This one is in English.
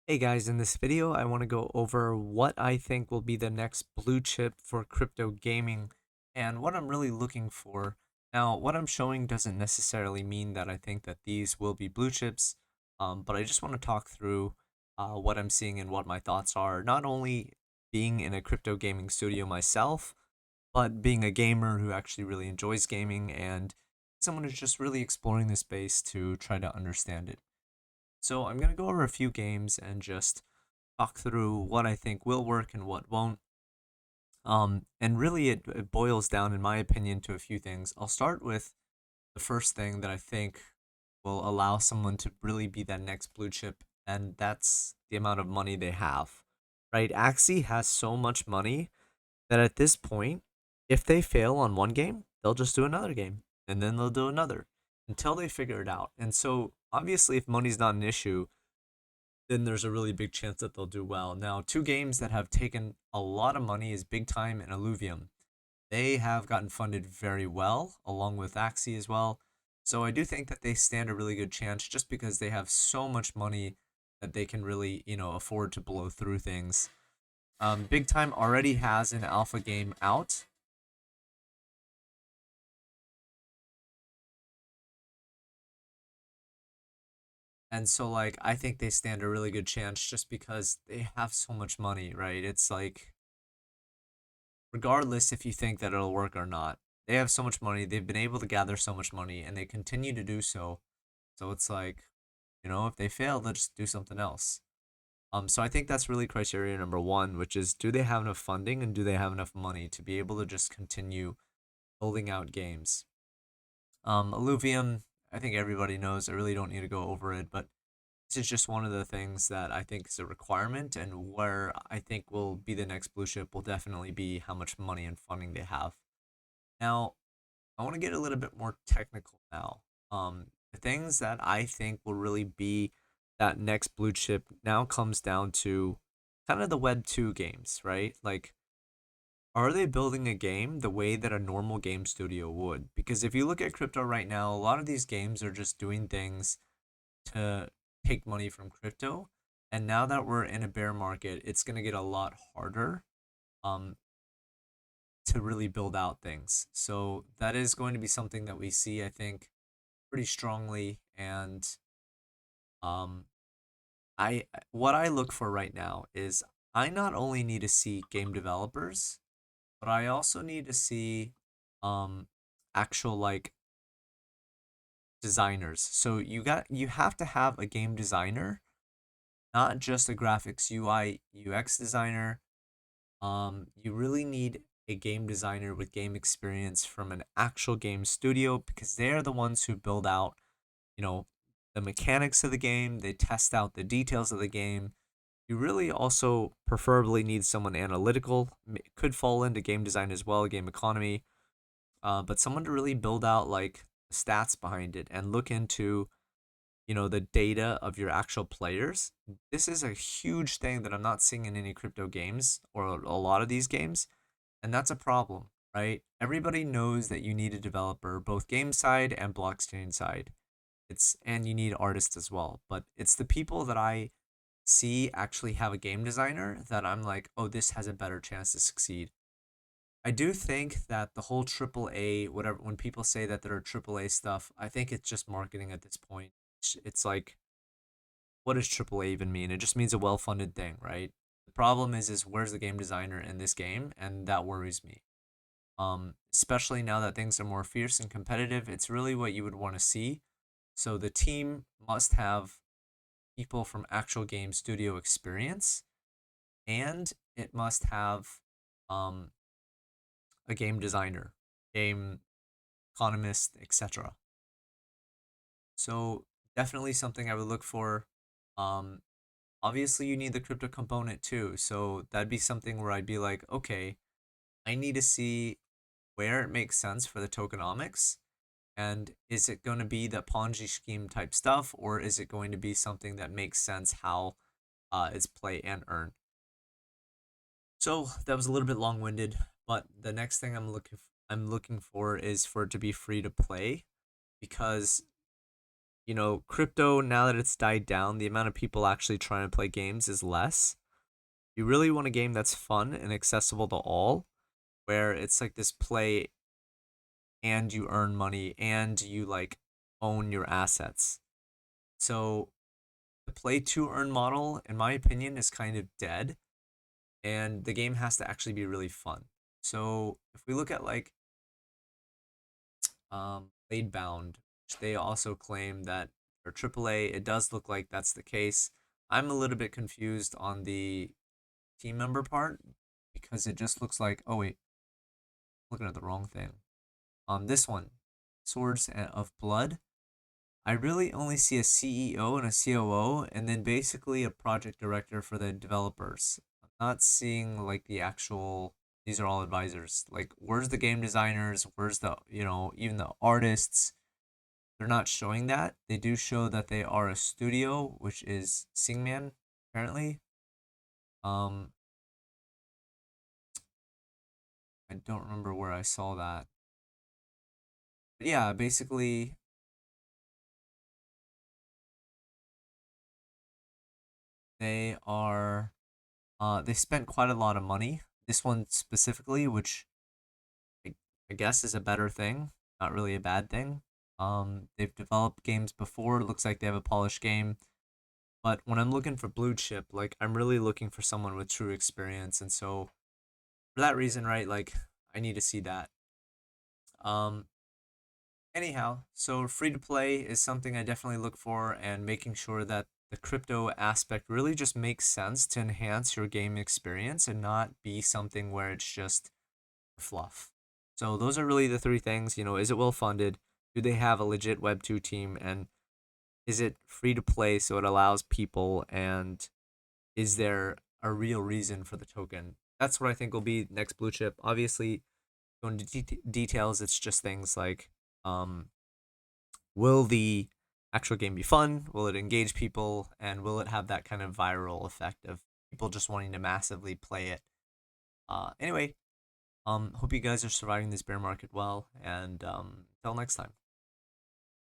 Hey guys, in this video, I want to go over what I think will be the next blue chip for crypto gaming and what I'm really looking for. Now, what I'm showing doesn't necessarily mean that I think that these will be blue chips, but I just want to talk through what I'm seeing and what my thoughts are, not only being in a crypto gaming studio myself, but being a gamer who actually really enjoys gaming and someone who's just really exploring the space to try to understand it. So I'm going to go over a few games and just talk through what I think will work and what won't. And really, it boils down, in my opinion, to a few things. I'll start with the first thing that I think will allow someone to really be that next blue chip, and that's the amount of money they have. Right? Axie has so much money that at this point, if they fail on one game, they'll just do another game, and then they'll do another until they figure it out. And so, obviously, if money's not an issue, then there's a really big chance that they'll do well. Now, two games that have taken a lot of money is Big Time and Illuvium. They have gotten funded very well, along with Axie as well. So I do think that they stand a really good chance just because they have so much money that they can really, afford to blow through things. Big Time already has an alpha game out. And so, like, I think they stand a really good chance just because they have so much money, right? It's like, regardless if you think that it'll work or not. They have so much money, they've been able to gather so much money, and they continue to do so. So it's like, if they fail, they'll just do something else. So I think that's really criteria number one, which is do they have enough funding and do they have enough money to be able to just continue building out games? Illuvium, I think everybody knows. I really don't need to go over it, but this is just one of the things that I think is a requirement, and where I think will be the next blue chip will definitely be how much money and funding they have. Now, I want to get a little bit more technical now. The things that I think will really be that next blue chip now comes down to kind of the Web 2 games, right? Like, are they building a game the way that a normal game studio would? Because if you look at crypto right now, a lot of these games are just doing things to take money from crypto. And now that we're in a bear market, it's going to get a lot harder um, to really build out things. So that is going to be something that we see, I think, pretty strongly. And um, I what I look for right now is I not only need to see game developers, but I also need to see um, actual like designers. So you have to have a game designer, not just a graphics UI UX designer. You really need a game designer with game experience from an actual game studio because they're the ones who build out, you know, the mechanics of the game. They test out the details of the game. You really also preferably need someone analytical. Could fall into game design as well, game economy, but someone to really build out like the stats behind it and look into, the data of your actual players. This is a huge thing that I'm not seeing in any crypto games or a lot of these games, and that's a problem, right? Everybody knows that you need a developer, both game side and blockchain side. And you need artists as well, but it's the people that I see actually have a game designer that I'm like, oh, this has a better chance to succeed. I do think that the whole triple A, whatever, when people say that there are triple A stuff, I think it's just marketing at this point. It's like, what does triple A even mean? It just means a well-funded thing, right? The problem is where's the game designer in this game, and that worries me. Especially now that things are more fierce and competitive, it's really what you would want to see. So the team must have people from actual game studio experience, and it must have um, a game designer, game economist, etc. So definitely something I would look for. Um, Obviously, you need the crypto component too. So that'd be something where I'd be like, okay, I need to see where it makes sense for the tokenomics. And is it going to be the Ponzi scheme type stuff, or is it going to be something that makes sense how it's play and earn? So that was a little bit long-winded, but the next thing I'm looking for is for it to be free to play because crypto, now that it's died down, the amount of people actually trying to play games is less. You really want a game that's fun and accessible to all, where it's like this play and you earn money and you like own your assets. So the play to earn model, in my opinion, is kind of dead, and the game has to actually be really fun. So if we look at like Bound, which they also claim that for AAA, it does look like that's the case. I'm a little bit confused on the team member part because it just looks like, oh wait, looking at the wrong thing. This one, Swords of Blood. I really only see a CEO and a COO, and then basically a project director for the developers. I'm not seeing like the actual. These are all advisors. Like, where's the game designers? Where's the even the artists? They're not showing that. They do show that they are a studio, which is Singman apparently. Um, I don't remember where I saw that. But yeah, basically they are they spent quite a lot of money. This one specifically, which I, I guess is a better thing, not really a bad thing. They've developed games before. It looks like they have a polished game. But when I'm looking for blue chip, like I'm really looking for someone with true experience, and so for that reason, right, like I need to see that. Um, Anyhow, so free to play is something I definitely look for, and making sure that the crypto aspect really just makes sense to enhance your game experience and not be something where it's just fluff. So those are really the three things. Is it well funded? Do they have a legit Web 2 team? And is it free to play so it allows people? And is there a real reason for the token? That's what I think will be next blue chip. Obviously, going into details, it's just things like um, will the actual game be fun? Will it engage people? And will it have that kind of viral effect of people just wanting to massively play it? Anyway, hope you guys are surviving this bear market well, and until next time.